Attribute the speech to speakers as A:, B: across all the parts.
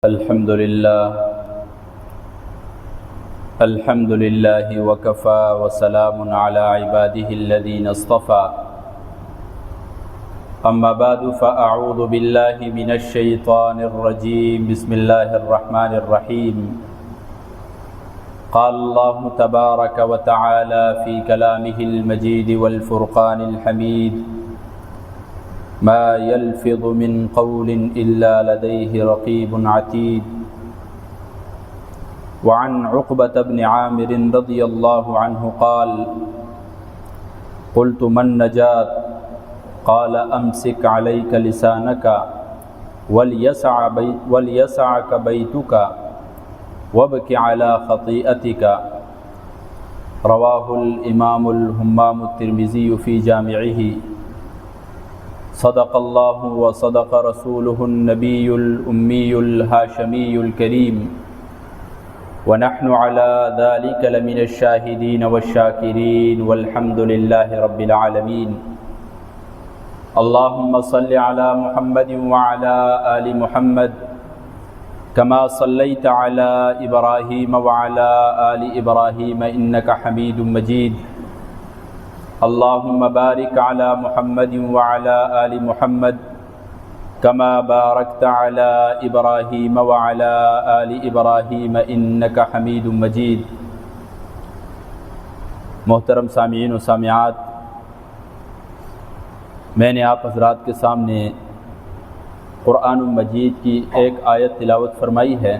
A: الحمد لله وكفى وسلام على عباده الذين اصطفى أما بعد فأعوذ بالله من الشيطان الرجيم بسم الله الرحمن الرحيم قال الله تبارك وتعالى في كلامه المجيد والفرقان الحميد ما يلفظ من قول إلا لديه رقيب عتيد وعن عقبة بن عامر رضي الله عنه قال قلت من نجات قال أمسك عليك لسانك وليسعك بيتك وابك على خطيئتك رواه الإمام الهمام الترمذي في جامعه صدق الله وصدق رسوله النبي الأمي الهاشمي الكريم ونحن على ذلك لمن الشاهدين والشاكرين والحمد لله رب العالمين اللهم صل على محمد وعلى آل محمد كما صليت على إبراهيم وعلى آل إبراهيم إنك حميد مجيد اللهم بارك على محمد وعلى آل محمد كما باركت على إبراهيم وعلى آل إبراهيم إنك حميد مجيد محترم سامعین و سامعات، میں نے آپ حضرات کے سامنے قرآن مجید کی ایک آیت تلاوت فرمائی ہے۔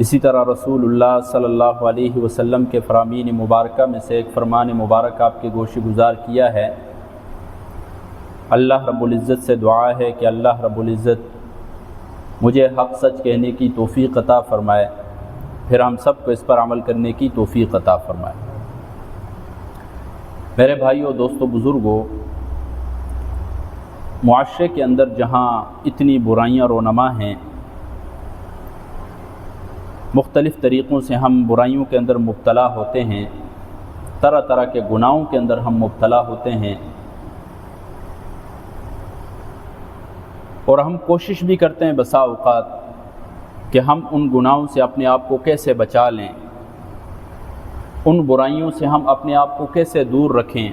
A: اسی طرح رسول اللہ صلی اللہ علیہ وسلم کے فرامین مبارکہ میں سے ایک فرمان مبارک آپ کے گوش گزار کیا ہے۔ اللہ رب العزت سے دعا ہے کہ اللہ رب العزت مجھے حق سچ کہنے کی توفیق عطا فرمائے، پھر ہم سب کو اس پر عمل کرنے کی توفیق عطا فرمائے۔ میرے بھائیوں، دوستوں، بزرگوں، معاشرے کے اندر جہاں اتنی برائیاں رونما ہیں، مختلف طریقوں سے ہم برائیوں کے اندر مبتلا ہوتے ہیں، طرح طرح کے گناہوں کے اندر ہم مبتلا ہوتے ہیں، اور ہم کوشش بھی کرتے ہیں بسا اوقات کہ ہم ان گناہوں سے اپنے آپ کو کیسے بچا لیں، ان برائیوں سے ہم اپنے آپ کو کیسے دور رکھیں،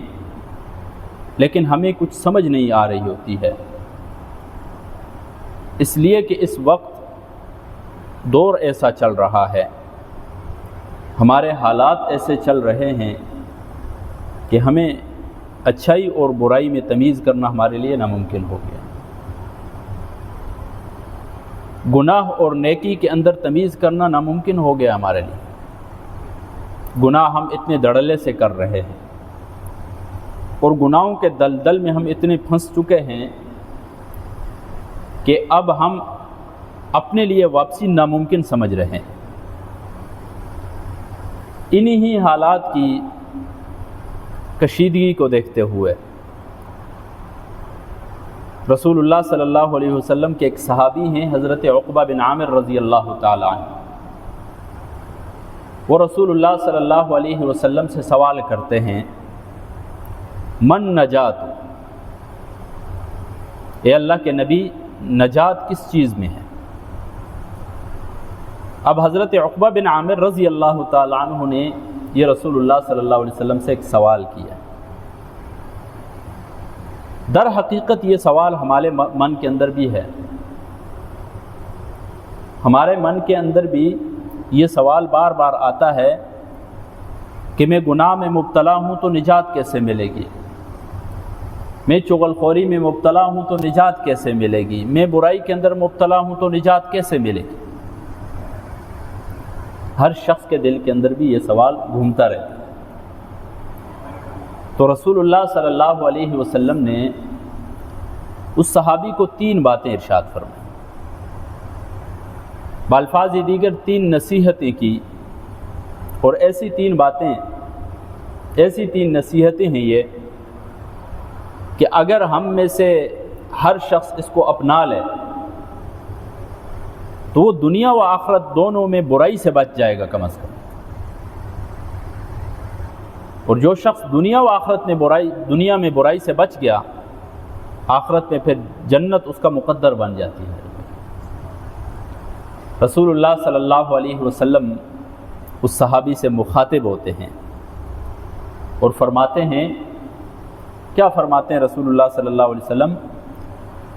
A: لیکن ہمیں کچھ سمجھ نہیں آ رہی ہوتی ہے، اس لیے کہ اس وقت دور ایسا چل رہا ہے، ہمارے حالات ایسے چل رہے ہیں کہ ہمیں اچھائی اور برائی میں تمیز کرنا ہمارے لیے ناممکن ہو گیا۔ گناہ اور نیکی کے اندر تمیز کرنا ناممکن ہو گیا ہمارے لیے۔ گناہ ہم اتنے دڑلے سے کر رہے ہیں، اور گناہوں کے دلدل میں ہم اتنے پھنس چکے ہیں کہ اب ہم اپنے لیے واپسی ناممکن سمجھ رہے ہیں۔ انہی ہی حالات کی کشیدگی کو دیکھتے ہوئے رسول اللہ صلی اللہ علیہ وسلم کے ایک صحابی ہیں حضرت عقبہ بن عامر رضی اللہ تعالی عنہ، وہ رسول اللہ صلی اللہ علیہ وسلم سے سوال کرتے ہیں، من نجات، اے اللہ کے نبی نجات کس چیز میں ہے؟ اب حضرت عقبہ بن عامر رضی اللہ تعالی عنہ نے یہ رسول اللہ صلی اللہ علیہ وسلم سے ایک سوال کیا۔ در حقیقت یہ سوال ہمارے من کے اندر بھی ہے، ہمارے من کے اندر بھی یہ سوال بار بار آتا ہے کہ میں گناہ میں مبتلا ہوں تو نجات کیسے ملے گی، میں چغل خوری میں مبتلا ہوں تو نجات کیسے ملے گی، میں برائی کے اندر مبتلا ہوں تو نجات کیسے ملے گی۔ ہر شخص کے دل کے اندر بھی یہ سوال گھومتا رہتا ہے۔ تو رسول اللہ صلی اللہ علیہ وسلم نے اس صحابی کو 3 باتیں ارشاد فرمائیں، بالفاظ دیگر 3 نصیحتیں کی، اور ایسی 3 نصیحتیں ہیں یہ کہ اگر ہم میں سے ہر شخص اس کو اپنا لے تو وہ دنیا و آخرت دونوں میں برائی سے بچ جائے گا کم از کم، اور جو شخص دنیا و آخرت میں دنیا میں برائی سے بچ گیا، آخرت میں پھر جنت اس کا مقدر بن جاتی ہے۔ رسول اللہ صلی اللہ علیہ وسلم اس صحابی سے مخاطب ہوتے ہیں اور فرماتے ہیں، کیا فرماتے ہیں رسول اللہ صلی اللہ علیہ وسلم؟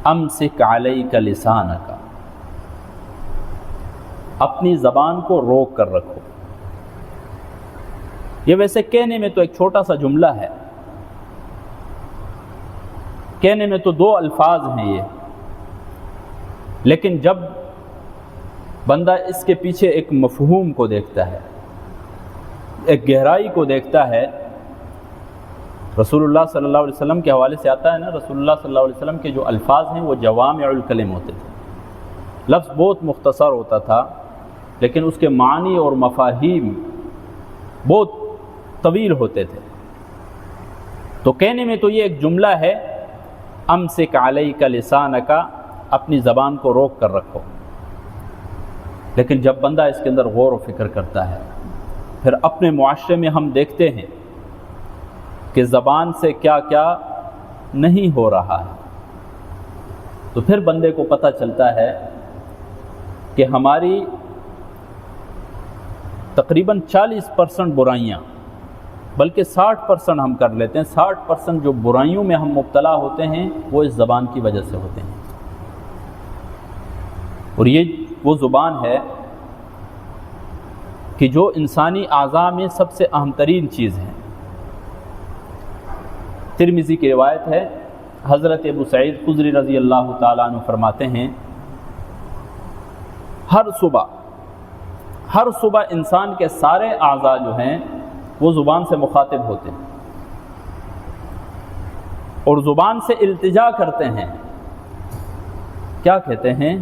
A: امسک علیک لسانک، اپنی زبان کو روک کر رکھو۔ یہ ویسے کہنے میں تو ایک چھوٹا سا جملہ ہے، کہنے میں تو 2 الفاظ ہیں یہ، لیکن جب بندہ اس کے پیچھے ایک مفہوم کو دیکھتا ہے، ایک گہرائی کو دیکھتا ہے، رسول اللہ صلی اللہ علیہ وسلم کے حوالے سے آتا ہے نا، رسول اللہ صلی اللہ علیہ وسلم کے جو الفاظ ہیں وہ جوامع الکلم ہوتے تھے، لفظ بہت مختصر ہوتا تھا لیکن اس کے معنی اور مفاہیم بہت طویل ہوتے تھے۔ تو کہنے میں تو یہ ایک جملہ ہے، امسک علیک لسانک، اپنی زبان کو روک کر رکھو، لیکن جب بندہ اس کے اندر غور و فکر کرتا ہے، پھر اپنے معاشرے میں ہم دیکھتے ہیں کہ زبان سے کیا کیا نہیں ہو رہا ہے، تو پھر بندے کو پتہ چلتا ہے کہ ہماری تقریباً 40% برائیاں، بلکہ 60% ہم کر لیتے ہیں، 60% جو برائیوں میں ہم مبتلا ہوتے ہیں وہ اس زبان کی وجہ سے ہوتے ہیں۔ اور یہ وہ زبان ہے کہ جو انسانی اعضاء میں سب سے اہم ترین چیز ہے۔ ترمذی کی روایت ہے، حضرت ابو سعید خدری رضی اللہ تعالیٰ عنہ فرماتے ہیں، ہر صبح انسان کے سارے اعضاء جو ہیں وہ زبان سے مخاطب ہوتے ہیں اور زبان سے التجا کرتے ہیں۔ کیا کہتے ہیں؟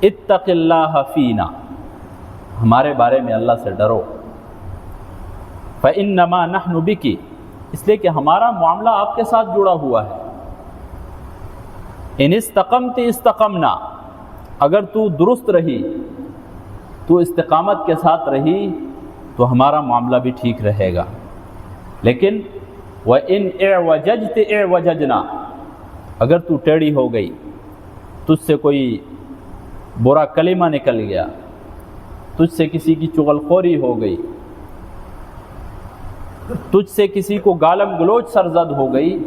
A: اتق اللہ فینا، ہمارے بارے میں اللہ سے ڈرو، فإنما نحن بک، اس لیے کہ ہمارا معاملہ آپ کے ساتھ جڑا ہوا ہے۔ ان استقمت استقمنا، اگر تو درست رہی، تو استقامت کے ساتھ رہی تو ہمارا معاملہ بھی ٹھیک رہے گا، لیکن وَإِنْ اعوججت اعوججنا، اگر تو ٹیڑھی ہو گئی، تجھ سے کوئی برا کلمہ نکل گیا، تجھ سے کسی کی چغل خوری ہو گئی، تجھ سے کسی کو گالم گلوچ سرزد ہو گئی،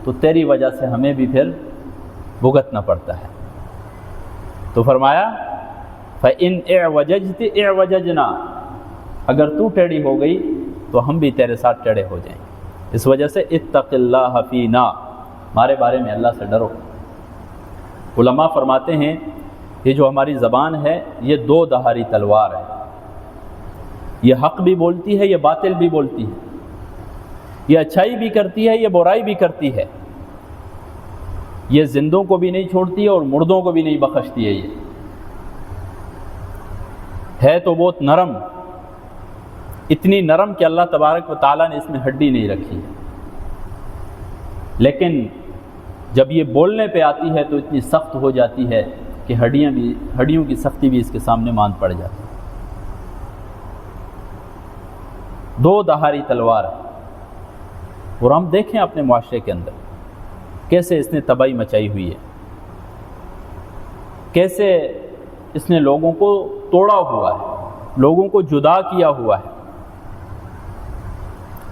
A: تو تیری وجہ سے ہمیں بھی پھر بھگتنا پڑتا ہے۔ تو فرمایا فَإِنْ اعوججت اعوججنا، اگر تو ٹیڑھی ہو گئی تو ہم بھی تیرے ساتھ ٹیڑھے ہو جائیں۔ اس وجہ سے اتق اللہ فینا، ہمارے بارے میں اللہ سے ڈرو۔ علماء فرماتے ہیں یہ جو ہماری زبان ہے یہ 2 دھاری تلوار ہے، یہ حق بھی بولتی ہے، یہ باطل بھی بولتی ہے، یہ اچھائی بھی کرتی ہے، یہ برائی بھی کرتی ہے، یہ زندوں کو بھی نہیں چھوڑتی ہے اور مردوں کو بھی نہیں بخشتی ہے۔ یہ ہے تو بہت نرم، اتنی نرم کہ اللہ تبارک و تعالیٰ نے اس میں ہڈی نہیں رکھی ہے، لیکن جب یہ بولنے پہ آتی ہے تو اتنی سخت ہو جاتی ہے کہ ہڈیوں کی سختی بھی اس کے سامنے مان پڑ جاتی ہے۔ 2 دھاری تلوار ہے، اور ہم دیکھیں اپنے معاشرے کے اندر کیسے اس نے تباہی مچائی ہوئی ہے، کیسے اس نے لوگوں کو توڑا ہوا ہے، لوگوں کو جدا کیا ہوا ہے۔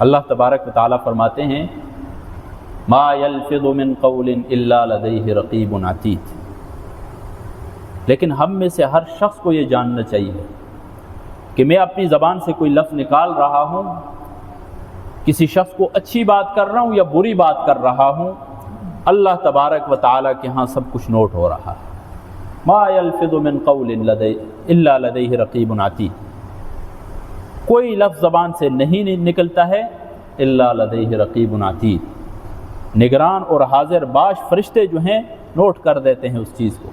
A: اللہ تبارک و تعالیٰ فرماتے ہیں ما یلفظ من قول الا لدیہ رقیب عتید، لیکن ہم میں سے ہر شخص کو یہ جاننا چاہیے کہ میں اپنی زبان سے کوئی لفظ نکال رہا ہوں، کسی شخص کو اچھی بات کر رہا ہوں یا بری بات کر رہا ہوں، اللہ تبارک و تعالیٰ کے ہاں سب کچھ نوٹ ہو رہا ہے۔ ما یلفظ من قول الا لدیہ رقیب عتید، کوئی لفظ زبان سے نہیں نکلتا ہے الا لدیہ رقیب عتید، نگران اور حاضر باش فرشتے جو ہیں نوٹ کر دیتے ہیں اس چیز کو،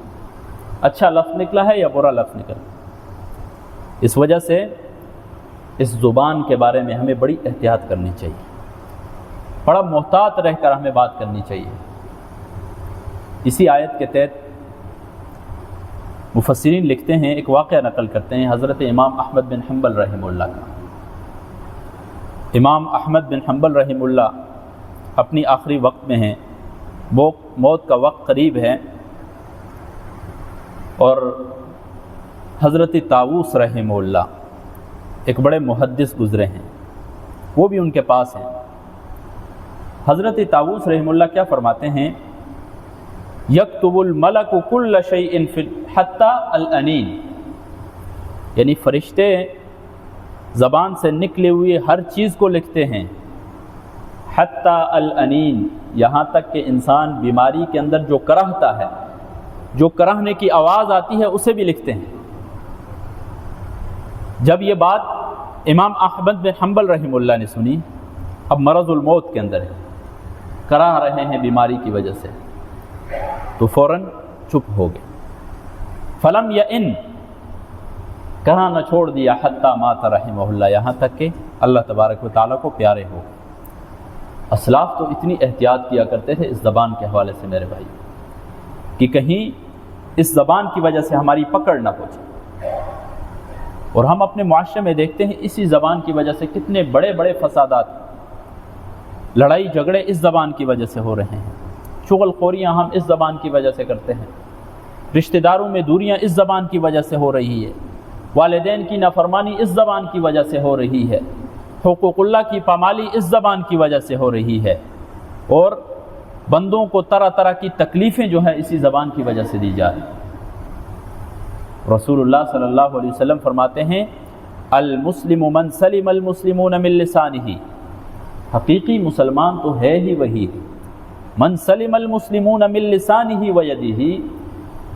A: اچھا لفظ نکلا ہے یا برا لفظ نکلا۔ اس وجہ سے اس زبان کے بارے میں ہمیں بڑی احتیاط کرنی چاہیے، بڑا محتاط رہ کر ہمیں بات کرنی چاہیے۔ اسی آیت کے تحت مفسرین لکھتے ہیں، ایک واقعہ نقل کرتے ہیں حضرت امام احمد بن حنبل رحمہ اللہ کا۔ امام احمد بن حنبل رحمہ اللہ اپنی آخری وقت میں ہیں، موت کا وقت قریب ہے، اور حضرت طاووس رحمہ اللہ ایک بڑے محدث گزرے ہیں، وہ بھی ان کے پاس ہیں۔ حضرت طاووس رحمہ اللہ کیا فرماتے ہیں؟ یکتب الملک کل شیء حتی الانین، یعنی فرشتے زبان سے نکلے ہوئے ہر چیز کو لکھتے ہیں، حتی الانین، یہاں تک کہ انسان بیماری کے اندر جو کرہتا ہے، جو کرہنے کی آواز آتی ہے اسے بھی لکھتے ہیں۔ جب یہ بات امام احمد بن حنبل رحمہ اللہ نے سنی، اب مرض الموت کے اندر ہے، کراہ رہے ہیں بیماری کی وجہ سے، تو فوراً چپ ہو گئے۔ فلم یئن، کہاں نہ چھوڑ دیا، حتی مات رحمہ اللہ، یہاں تک کہ اللہ تبارک و تعالیٰ کو پیارے ہو گئے۔ اسلاف تو اتنی احتیاط کیا کرتے تھے اس زبان کے حوالے سے میرے بھائی، کہ کہیں اس زبان کی وجہ سے ہماری پکڑ نہ ہو جائے۔ اور ہم اپنے معاشرے میں دیکھتے ہیں اسی زبان کی وجہ سے کتنے بڑے بڑے فسادات، لڑائی جھگڑے اس زبان کی وجہ سے ہو رہے ہیں، چغل خوریاں ہم اس زبان کی وجہ سے کرتے ہیں، رشتہ داروں میں دوریاں اس زبان کی وجہ سے ہو رہی ہے، والدین کی نافرمانی اس زبان کی وجہ سے ہو رہی ہے، حقوق اللہ کی پامالی اس زبان کی وجہ سے ہو رہی ہے، اور بندوں کو طرح طرح کی تکلیفیں جو ہیں اسی زبان کی وجہ سے دی جا رہی ہیں۔ رسول اللہ صلی اللہ علیہ وسلم فرماتے ہیں المسلم من سلم المسلمون من لسانہ، حقیقی مسلمان تو ہے ہی وہی من سلم المسلمون من لسانہ و یدہ،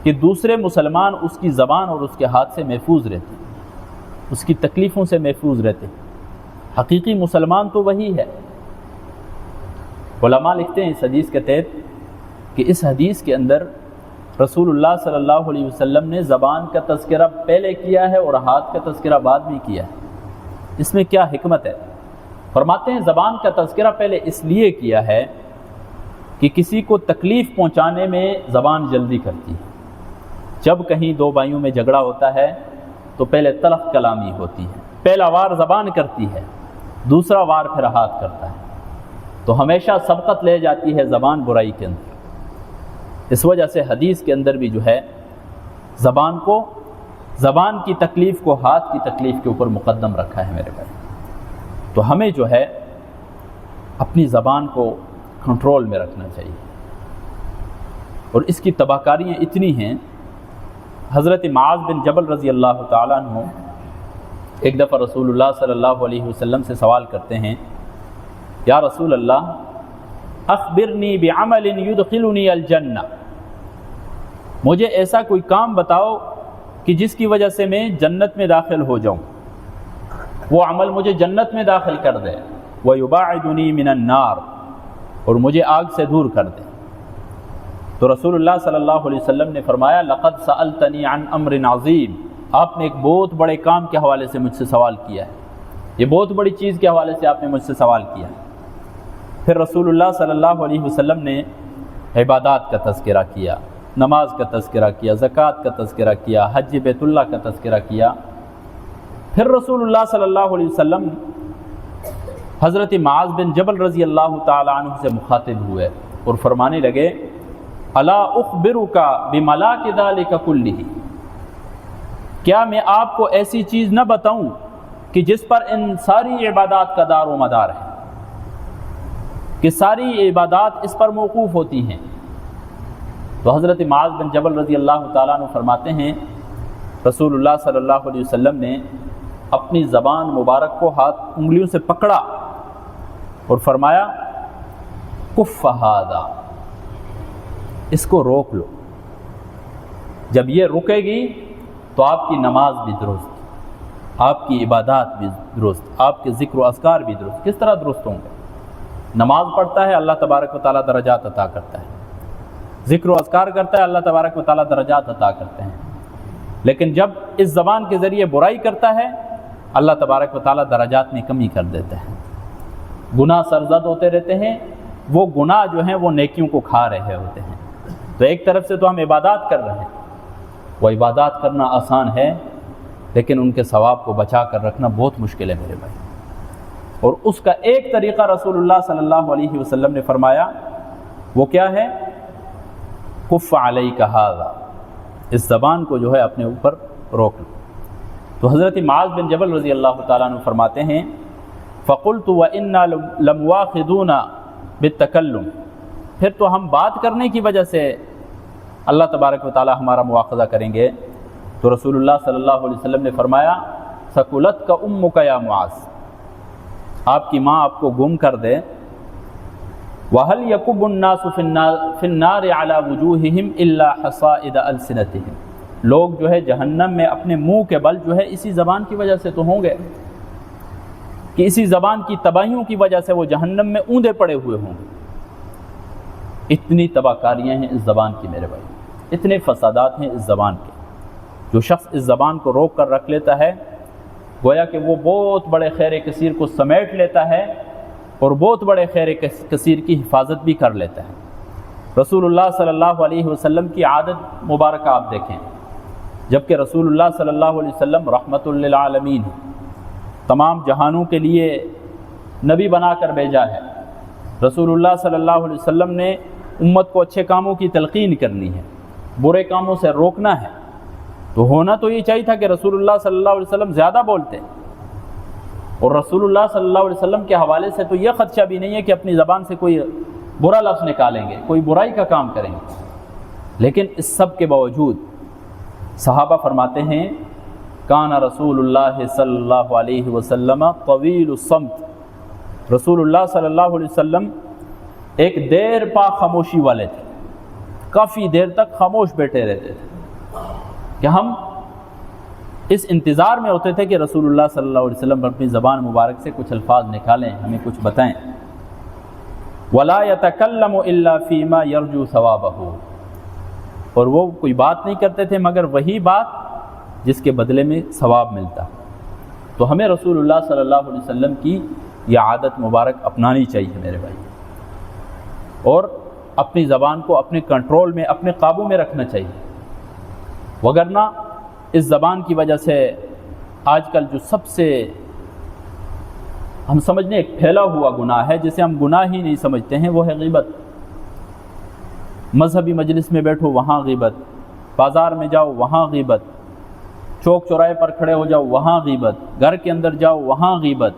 A: کہ دوسرے مسلمان اس کی زبان اور اس کے ہاتھ سے محفوظ رہتے ہیں، اس کی تکلیفوں سے محفوظ رہتے ہیں۔ حقیقی مسلمان تو وہی ہے۔ علماء لکھتے ہیں اس حدیث کے تحت کہ اس حدیث کے اندر رسول اللہ صلی اللہ علیہ وسلم نے زبان کا تذکرہ پہلے کیا ہے اور ہاتھ کا تذکرہ بعد میں کیا ہے۔ اس میں کیا حکمت ہے؟ فرماتے ہیں زبان کا تذکرہ پہلے اس لیے کیا ہے کہ کسی کو تکلیف پہنچانے میں زبان جلدی کرتی ہے۔ جب کہیں دو بھائیوں میں جھگڑا ہوتا ہے تو پہلے تلخ کلامی ہوتی ہے، پہلا وار زبان کرتی ہے، دوسرا وار پھر ہاتھ کرتا ہے، تو ہمیشہ سبقت لے جاتی ہے زبان برائی کے اندر۔ اس وجہ سے حدیث کے اندر بھی جو ہے زبان کی تکلیف کو ہاتھ کی تکلیف کے اوپر مقدم رکھا ہے میرے بھائی۔ تو ہمیں جو ہے اپنی زبان کو کنٹرول میں رکھنا چاہیے، اور اس کی تباہ کاریاں اتنی ہیں۔ حضرت معاذ بن جبل رضی اللہ تعالیٰ عنہ ایک دفعہ رسول اللہ صلی اللہ علیہ وسلم سے سوال کرتے ہیں، یا رسول اللہ اخبرنی بعمل یدخلنی الجنہ، مجھے ایسا کوئی کام بتاؤ کہ جس کی وجہ سے میں جنت میں داخل ہو جاؤں، وہ عمل مجھے جنت میں داخل کر دے، ویباعدنی من النار، اور مجھے آگ سے دور کر دے۔ تو رسول اللہ صلی اللہ علیہ وسلم نے فرمایا لقد سألتنی عن امر عظیم، آپ نے ایک بہت بڑے کام کے حوالے سے مجھ سے سوال کیا ہے، یہ بہت بڑی چیز کے حوالے سے آپ نے مجھ سے سوال کیا ہے۔ پھر رسول اللہ صلی اللہ علیہ وسلم نے عبادات کا تذکرہ کیا، نماز کا تذکرہ کیا، زکوٰۃ کا تذکرہ کیا، حج بیت اللہ کا تذکرہ کیا۔ پھر رسول اللہ صلی اللہ علیہ وسلم حضرت معاذ بن جبل رضی اللہ تعالی عنہ سے مخاطب ہوئے اور فرمانے لگے الا اخبرک بملاک ذلک کلہ، کیا میں آپ کو ایسی چیز نہ بتاؤں کہ جس پر ان ساری عبادات کا دار و مدار ہے، کہ ساری عبادات اس پر موقوف ہوتی ہیں۔ تو حضرت معاذ بن جبل رضی اللہ تعالیٰ عنہ فرماتے ہیں رسول اللہ صلی اللہ علیہ وسلم نے اپنی زبان مبارک کو ہاتھ انگلیوں سے پکڑا اور فرمایا کف ھذا، اس کو روک لو، جب یہ رکے گی تو آپ کی نماز بھی درست، آپ کی عبادات بھی درست، آپ کے ذکر و اذکار بھی درست۔ کس طرح درست ہوں گے؟ نماز پڑھتا ہے اللہ تبارک و تعالیٰ درجات عطا کرتا ہے، ذکر و اذکار کرتا ہے اللہ تبارک و تعالیٰ درجات عطا کرتے ہیں، لیکن جب اس زبان کے ذریعے برائی کرتا ہے اللہ تبارک و تعالیٰ درجات میں کمی کر دیتے ہیں، گناہ سرزد ہوتے رہتے ہیں، وہ گناہ جو ہیں وہ نیکیوں کو کھا رہے ہوتے ہیں۔ تو ایک طرف سے تو ہم عبادات کر رہے ہیں، وہ عبادات کرنا آسان ہے، لیکن ان کے ثواب کو بچا کر رکھنا بہت مشکل ہے میرے بھائی۔ اور اس کا ایک طریقہ رسول اللہ صلی اللہ علیہ وسلم نے فرمایا، وہ کیا ہے؟ کف علیک ھذا، اس زبان کو جو ہے اپنے اوپر روک لو۔ تو حضرت معاذ بن جبل رضی اللہ تعالیٰ عنہ فرماتے ہیں فَقُلْتُ وَإِنَّا لَمُوَاخِذُونَ بِالتَّكَلُّمِ، پھر تو ہم بات کرنے کی وجہ سے اللہ تبارک و تعالیٰ ہمارا مواخذہ کریں گے۔ تو رسول اللہ صلی اللہ علیہ وسلم نے فرمایا ثقلتک امک یا معاذ، آپ کی ماں آپ کو گم کر دے۔ وَهَلْ يَكُبُّ النَّاسُ فِي النَّارِ عَلَى وُجُوهِهِمْ إِلَّا حَصَائِدَ أَلْسِنَتِهِمْ، لوگ جو ہے جہنم میں اپنے منہ کے بل جو ہے اسی زبان کی وجہ سے تو ہوں گے کہ اسی زبان کی تباہیوں کی وجہ سے وہ جہنم میں اوندے پڑے ہوئے ہوں گے۔ اتنی تباہ کاریاں ہیں اس زبان کی میرے بھائی، اتنے فسادات ہیں اس زبان کے۔ جو شخص اس زبان کو روک کر رکھ لیتا ہے گویا کہ وہ بہت بڑے خیر کثیر کو سمیٹ لیتا ہے اور بہت بڑے خیر کثیر کی حفاظت بھی کر لیتا ہے۔ رسول اللہ صلی اللہ علیہ وسلم کی عادت مبارکہ آپ دیکھیں، جبکہ رسول اللہ صلی اللہ علیہ وسلم رحمت للعالمین ہیں، تمام جہانوں کے لیے نبی بنا کر بھیجا ہے۔ رسول اللہ صلی اللہ علیہ وسلم نے امت کو اچھے کاموں کی تلقین کرنی ہے، برے کاموں سے روکنا ہے۔ تو ہونا تو یہ چاہیے تھا کہ رسول اللہ صلی اللہ علیہ وسلم زیادہ بولتے، اور رسول اللہ صلی اللہ علیہ وسلم کے حوالے سے تو یہ خدشہ بھی نہیں ہے کہ اپنی زبان سے کوئی برا لفظ نکالیں گے، کوئی برائی کا کام کریں گے۔ لیکن اس سب کے باوجود صحابہ فرماتے ہیں کان رسول اللہ صلی اللہ علیہ وسلم طویل الصمت، رسول اللہ صلی اللہ علیہ وسلم ایک دیر پا خاموشی والے تھے، کافی دیر تک خاموش بیٹھے رہتے تھے کہ ہم اس انتظار میں ہوتے تھے کہ رسول اللہ صلی اللہ علیہ وسلم اپنی زبان مبارک سے کچھ الفاظ نکالیں، ہمیں کچھ بتائیں۔ وَلَا يَتَكَلَّمُ إِلَّا فِي مَا يَرْجُو ثَوَابَهُ، اور وہ کوئی بات نہیں کرتے تھے مگر وہی بات جس کے بدلے میں ثواب ملتا۔ تو ہمیں رسول اللہ صلی اللہ علیہ وسلم کی یہ عادت مبارک اپنانی چاہیے میرے بھائی، اور اپنی زبان کو اپنے کنٹرول میں، اپنے قابو میں رکھنا چاہیے، وگرنہ اس زبان کی وجہ سے آج کل جو سب سے ہم سمجھنے ایک پھیلا ہوا گناہ ہے جسے ہم گناہ ہی نہیں سمجھتے ہیں، وہ ہے غیبت۔ مذہبی مجلس میں بیٹھو وہاں غیبت، بازار میں جاؤ وہاں غیبت، چوک چوراہے پر کھڑے ہو جاؤ وہاں غیبت، گھر کے اندر جاؤ وہاں غیبت،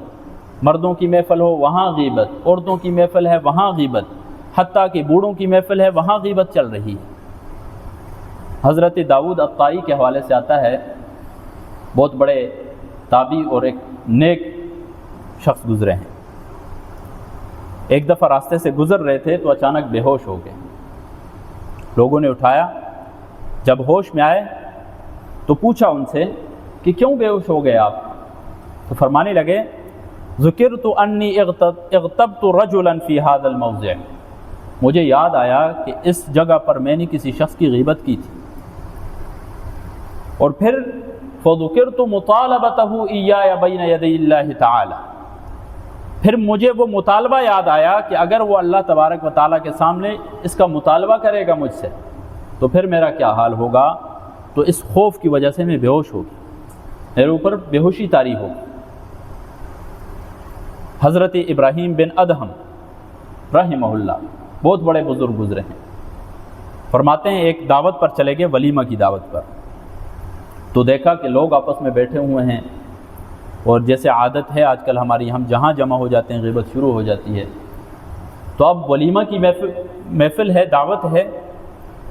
A: مردوں کی محفل ہو وہاں غیبت، عورتوں کی محفل ہے وہاں غیبت، حتیٰ کہ بوڑھوں کی محفل ہے وہاں غیبت چل رہی ہے۔ حضرت داؤد الطائی کے حوالے سے آتا ہے، بہت بڑے تابعی اور ایک نیک شخص گزرے ہیں۔ ایک دفعہ راستے سے گزر رہے تھے تو اچانک بے ہوش ہو گئے، لوگوں نے اٹھایا، جب ہوش میں آئے تو پوچھا ان سے کہ کیوں بے ہوش ہو گئے آپ؟ تو فرمانے لگے ذکرت انی اغتبت رجلا فی ھذا الموضع، مجھے یاد آیا کہ اس جگہ پر میں نے کسی شخص کی غیبت کی تھی، اور پھر فذکرت مطالبتہ ایایا بین یدی اللہ تعالی، پھر مجھے وہ مطالبہ یاد آیا کہ اگر وہ اللہ تبارک و تعالیٰ کے سامنے اس کا مطالبہ کرے گا مجھ سے تو پھر میرا کیا حال ہوگا۔ تو اس خوف کی وجہ سے میں بے ہوش ہو گیا، میرے اوپر بے ہوشی طاری ہو گئی۔ حضرت ابراہیم بن ادہم رحمہ اللہ بہت بڑے بزرگ گزرے ہیں، فرماتے ہیں ایک دعوت پر چلے گئے، ولیمہ کی دعوت پر، تو دیکھا کہ لوگ آپس میں بیٹھے ہوئے ہیں، اور جیسے عادت ہے آج کل ہماری، ہم جہاں جمع ہو جاتے ہیں غیبت شروع ہو جاتی ہے۔ تو اب ولیمہ کی محفل ہے، دعوت ہے،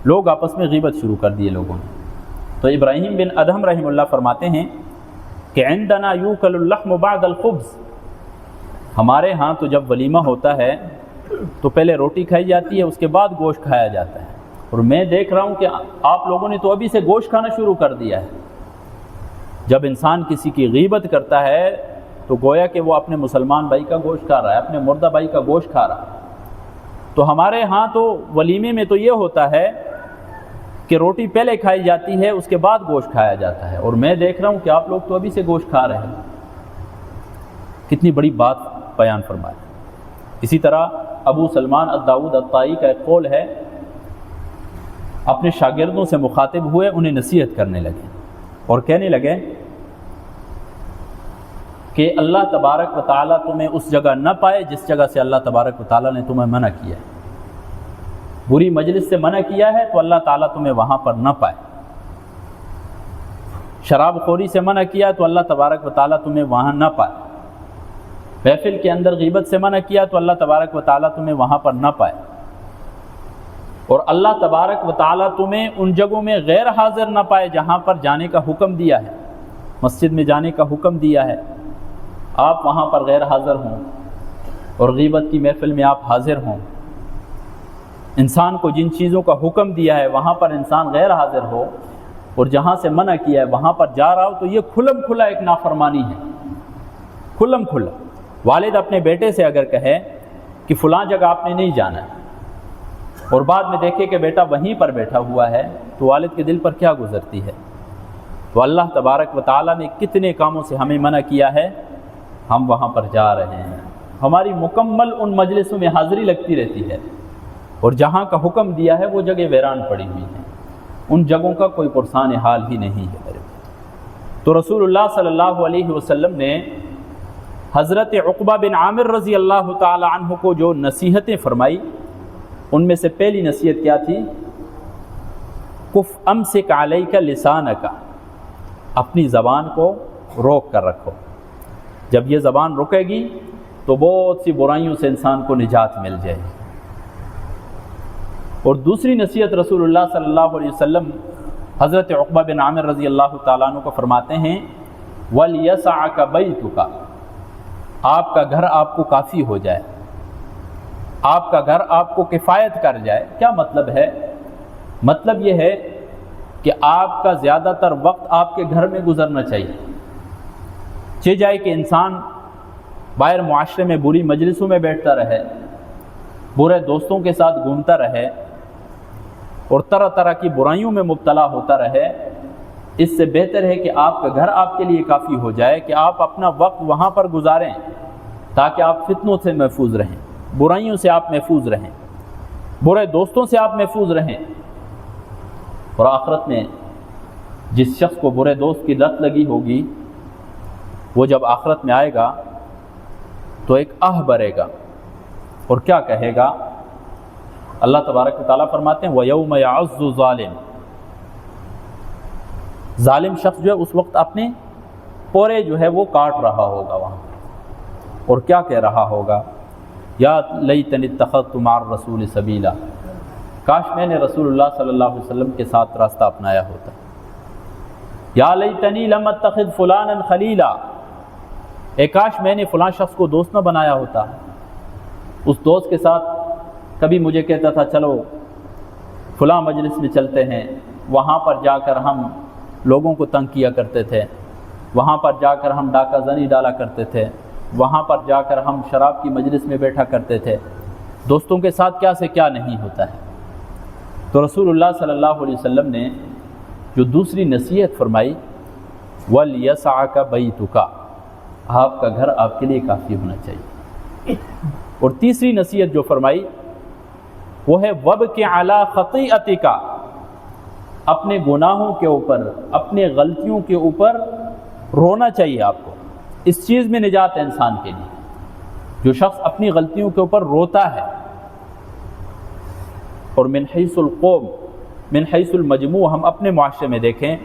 A: لوگ آپس میں غیبت شروع کر دیے لوگوں نے۔ تو ابراہیم بن ادہم رحمہ اللہ فرماتے ہیں کہ عندنا یوکل اللحم بعد الخبز، ہمارے ہاں تو جب ولیمہ ہوتا ہے تو پہلے روٹی کھائی جاتی ہے، اس کے بعد گوشت کھایا جاتا ہے، اور میں دیکھ رہا ہوں کہ آپ لوگوں نے تو ابھی سے گوشت کھانا شروع کر دیا ہے۔ جب انسان کسی کی غیبت کرتا ہے تو گویا کہ وہ اپنے مسلمان بھائی کا گوشت کھا رہا ہے، اپنے مردہ بھائی کا گوشت کھا رہا ہے۔ تو ہمارے ہاں تو ولیمے میں تو یہ ہوتا ہے کہ روٹی پہلے کھائی جاتی ہے، اس کے بعد گوشت کھایا جاتا ہے، اور میں دیکھ رہا ہوں کہ آپ لوگ تو ابھی سے گوشت کھا رہے ہیں۔ کتنی بڑی بات بیان فرمائی۔ اسی طرح ابو سلمان الداؤد الطائی کا ایک قول ہے، اپنے شاگردوں سے مخاطب ہوئے، انہیں نصیحت کرنے لگے اور کہنے لگے کہ اللہ تبارک و تعالیٰ تمہیں اس جگہ نہ پائے جس جگہ سے اللہ تبارک و تعالیٰ نے تمہیں منع کیا ہے، بری مجلس سے منع کیا ہے تو اللہ تعالیٰ تمہیں وہاں پر نہ پائے۔ شراب خوری سے منع کیا تو اللہ تبارک و تعالیٰ تمہیں وہاں نہ پائے، محفل کے اندر غیبت سے منع کیا تو اللہ تبارک و تعالیٰ تمہیں وہاں پر نہ پائے، اور اللہ تبارک و تعالیٰ تمہیں ان جگہوں میں غیر حاضر نہ پائے جہاں پر جانے کا حکم دیا ہے، مسجد میں جانے کا حکم دیا ہے، آپ وہاں پر غیر حاضر ہوں، اور غیبت کی محفل میں آپ حاضر ہوں۔ انسان کو جن چیزوں کا حکم دیا ہے وہاں پر انسان غیر حاضر ہو، اور جہاں سے منع کیا ہے وہاں پر جا رہا ہو، تو یہ کھلم کھلا ایک نافرمانی ہے، کھلم کھلا۔ والد اپنے بیٹے سے اگر کہے کہ فلاں جگہ آپ نے نہیں جانا ہے، اور بعد میں دیکھے کہ بیٹا وہیں پر بیٹھا ہوا ہے، تو والد کے دل پر کیا گزرتی ہے؟ تو اللہ تبارک و تعالیٰ نے کتنے کاموں سے ہمیں منع کیا ہے، ہم وہاں پر جا رہے ہیں، ہماری مکمل ان مجلسوں میں حاضری لگتی رہتی ہے، اور جہاں کا حکم دیا ہے وہ جگہ ویران پڑی ہوئی ہیں، ان جگہوں کا کوئی پرسان حال ہی نہیں ہے میرے۔ تو رسول اللہ صلی اللہ علیہ وسلم نے حضرت عقبہ بن عامر رضی اللہ تعالی عنہ کو جو نصیحتیں فرمائی، ان میں سے پہلی نصیحت کیا تھی؟ کف امسک علیک لسانک، اپنی زبان کو روک کر رکھو، جب یہ زبان رکے گی تو بہت سی برائیوں سے انسان کو نجات مل جائے گی۔ اور دوسری نصیحت رسول اللہ صلی اللہ علیہ وسلم حضرت عقبہ بن عامر رضی اللہ تعالیٰ عنہ کو فرماتے ہیں، وَلْيَسَعَكَ بَيْتُكَ، آپ کا گھر آپ کو کافی ہو جائے، آپ کا گھر آپ کو کفایت کر جائے۔ کیا مطلب ہے؟ مطلب یہ ہے کہ آپ کا زیادہ تر وقت آپ کے گھر میں گزرنا چاہیے، چہ جائے کہ انسان باہر معاشرے میں بری مجلسوں میں بیٹھتا رہے، برے دوستوں کے ساتھ گھومتا رہے، اور طرح طرح کی برائیوں میں مبتلا ہوتا رہے، اس سے بہتر ہے کہ آپ کا گھر آپ کے لیے کافی ہو جائے، کہ آپ اپنا وقت وہاں پر گزاریں تاکہ آپ فتنوں سے محفوظ رہیں، برائیوں سے آپ محفوظ رہیں، برے دوستوں سے آپ محفوظ رہیں۔ اور آخرت میں جس شخص کو برے دوست کی لت لگی ہوگی، وہ جب آخرت میں آئے گا تو ایک آہ بھرے گا، اور کیا کہے گا؟ اللہ تبارک و تعالیٰ فرماتے ہیں وَيَوْمَ يَعَضُّ ظَالِمٌ، ظالم شخص جو ہے اس وقت اپنے پورے جو ہے وہ کاٹ رہا ہوگا وہاں، اور کیا کہہ رہا ہوگا؟ یا لیتنی اتخذت مع الرسول سبیلا، کاش میں نے رسول اللہ صلی اللہ علیہ وسلم کے ساتھ راستہ اپنایا ہوتا۔ یا لیتنی لم اتخذ فلانا خلیلا، اے کاش میں نے فلاں شخص کو دوست نہ بنایا ہوتا، اس دوست کے ساتھ کبھی مجھے کہتا تھا چلو فلاں مجلس میں چلتے ہیں، وہاں پر جا کر ہم لوگوں کو تنگ کیا کرتے تھے، وہاں پر جا کر ہم ڈاکہ زنی ڈالا کرتے تھے، وہاں پر جا کر ہم شراب کی مجلس میں بیٹھا کرتے تھے، دوستوں کے ساتھ کیا سے کیا نہیں ہوتا ہے۔ تو رسول اللہ صلی اللہ علیہ وسلم نے جو دوسری نصیحت فرمائی، وَلْيَسَعَكَ بَيْتُكَ، آپ کا گھر آپ کے لیے کافی ہونا چاہیے۔ اور تیسری نصیحت جو فرمائی وہ ہے وَبْكِ عَلَىٰ خَطِيئَتِكَ، اپنے گناہوں کے اوپر، اپنے غلطیوں کے اوپر رونا چاہیے آپ کو۔ اس چیز میں نجات ہے انسان کے لیے، جو شخص اپنی غلطیوں کے اوپر روتا ہے۔ اور من حیث القوم، من حیث المجموع، ہم اپنے معاشرے میں دیکھیں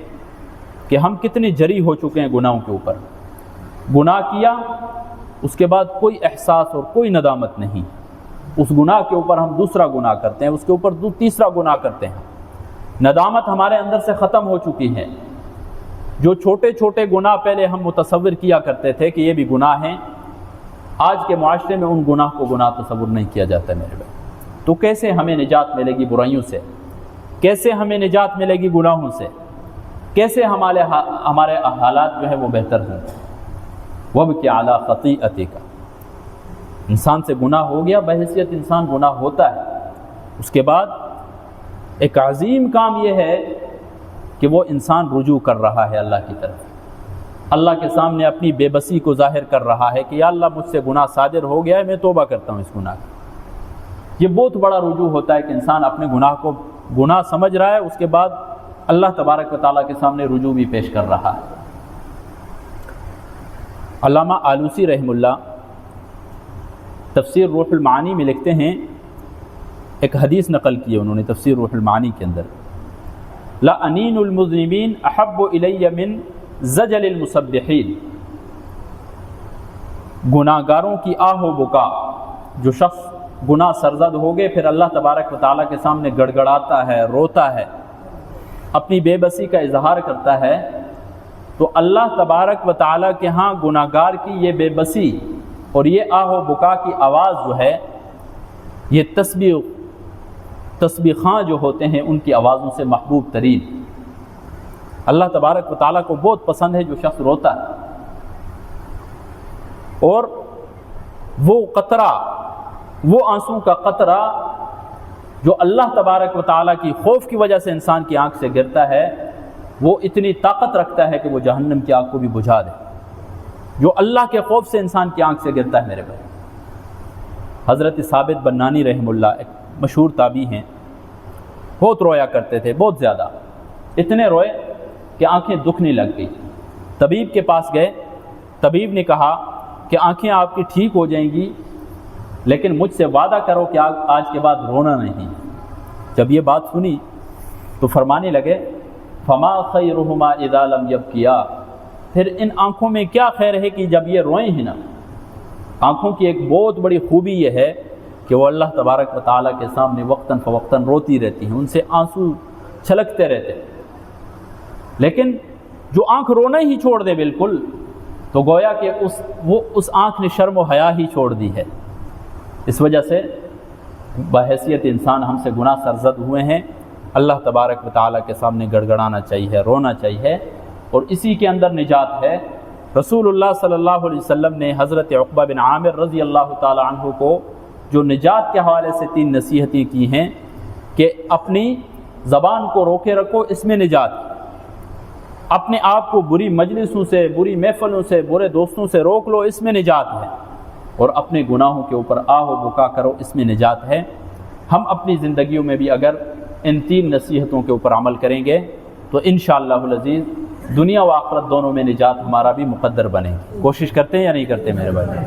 A: کہ ہم کتنے جری ہو چکے ہیں گناہوں کے اوپر۔ گناہ کیا، اس کے بعد کوئی احساس اور کوئی ندامت نہیں، اس گناہ کے اوپر ہم دوسرا گناہ کرتے ہیں، اس کے اوپر تیسرا گناہ کرتے ہیں، ندامت ہمارے اندر سے ختم ہو چکی ہے۔ جو چھوٹے چھوٹے گناہ پہلے ہم متصور کیا کرتے تھے کہ یہ بھی گناہ ہیں، آج کے معاشرے میں ان گناہ کو گناہ تصور نہیں کیا جاتا میرے بھائی۔ تو کیسے ہمیں نجات ملے گی برائیوں سے؟ کیسے ہمیں نجات ملے گی گناہوں سے؟ کیسے ہمارے حالات جو ہے وہ بہتر ہوں؟ وَبْكِ عَلَىٰ خَطِيئَتِكَ، انسان سے گناہ ہو گیا، بحیثیت انسان گناہ ہوتا ہے، اس کے بعد ایک عظیم کام یہ ہے کہ وہ انسان رجوع کر رہا ہے اللہ کی طرف، اللہ کے سامنے اپنی بے بسی کو ظاہر کر رہا ہے کہ یا اللہ مجھ سے گناہ صادر ہو گیا ہے، میں توبہ کرتا ہوں اس گناہ کا۔ یہ بہت بڑا رجوع ہوتا ہے کہ انسان اپنے گناہ کو گناہ سمجھ رہا ہے، اس کے بعد اللہ تبارک و تعالیٰ کے سامنے رجوع بھی پیش کر رہا ہے۔ علامہ آلوسی رحمہ اللہ تفسیر روح المعانی میں لکھتے ہیں، ایک حدیث نقل کی ہے انہوں نے تفسیر روح المعانی کے اندر، لَأَنِينُ الْمُذْنِبِينَ أَحَبُّ إِلَيَّ مِنْ زَجَلِ الْمُسَبِّحِينَ، گناہگاروں کی آہ و بکا، جو شخص گناہ سرزد ہو گئے پھر اللہ تبارک و تعالیٰ کے سامنے گڑ گڑاتا ہے، روتا ہے، اپنی بے بسی کا اظہار کرتا ہے، تو اللہ تبارک و تعالیٰ کے ہاں گناہگار کی یہ بے بسی اور یہ آہ و بکا کی آواز جو ہے، یہ تسبیح خاں جو ہوتے ہیں ان کی آوازوں سے محبوب ترین۔ اللہ تبارک و تعالیٰ کو بہت پسند ہے جو شخص روتا ہے، اور وہ قطرہ، وہ آنسوں کا قطرہ جو اللہ تبارک و تعالیٰ کی خوف کی وجہ سے انسان کی آنکھ سے گرتا ہے، وہ اتنی طاقت رکھتا ہے کہ وہ جہنم کی آگ کو بھی بجھا دے۔ جو اللہ کے خوف سے انسان کی آنکھ سے گرتا ہے میرے بھائی۔ حضرت ثابت بنانی رحمہ اللہ ایک مشہور تابعی ہیں، بہت رویا کرتے تھے، بہت زیادہ، اتنے روئے کہ آنکھیں دکھنے لگ گئی۔ طبیب کے پاس گئے، طبیب نے کہا کہ آنکھیں آپ کی ٹھیک ہو جائیں گی لیکن مجھ سے وعدہ کرو کہ آج کے بعد رونا نہیں۔ جب یہ بات سنی تو فرمانے لگے فما خیرہما اذا لم یبکیا، پھر ان آنکھوں میں کیا خیر ہے کہ جب یہ روئیں ہیں نا۔ آنکھوں کی ایک بہت بڑی خوبی یہ ہے کہ وہ اللہ تبارک و تعالیٰ کے سامنے وقتاً فوقتاً روتی رہتی ہیں، ان سے آنسو چھلکتے رہتے ہیں۔ لیکن جو آنکھ رونا ہی چھوڑ دے بالکل، تو گویا کہ اس آنکھ نے شرم و حیا ہی چھوڑ دی ہے۔ اس وجہ سے بحیثیت انسان ہم سے گناہ سرزد ہوئے ہیں، اللہ تبارک و تعالیٰ کے سامنے گڑگڑانا چاہیے، رونا چاہیے، اور اسی کے اندر نجات ہے۔ رسول اللہ صلی اللہ علیہ وسلم نے حضرت عقبہ بن عامر رضی اللہ تعالی عنہ کو جو نجات کے حوالے سے 3 نصیحتیں کی ہیں کہ اپنی زبان کو روکے رکھو، اس میں نجات ہے۔ اپنے آپ کو بری مجلسوں سے، بری محفلوں سے، برے دوستوں سے روک لو، اس میں نجات ہے۔ اور اپنے گناہوں کے اوپر آہ و بکا کرو، اس میں نجات ہے۔ ہم اپنی زندگیوں میں بھی اگر ان 3 نصیحتوں کے اوپر عمل کریں گے تو انشاءاللہ العزیز دنیا و آخرت دونوں میں نجات ہمارا بھی مقدر بنے گی۔ کوشش کرتے ہیں یا نہیں کرتے میرے بھائی؟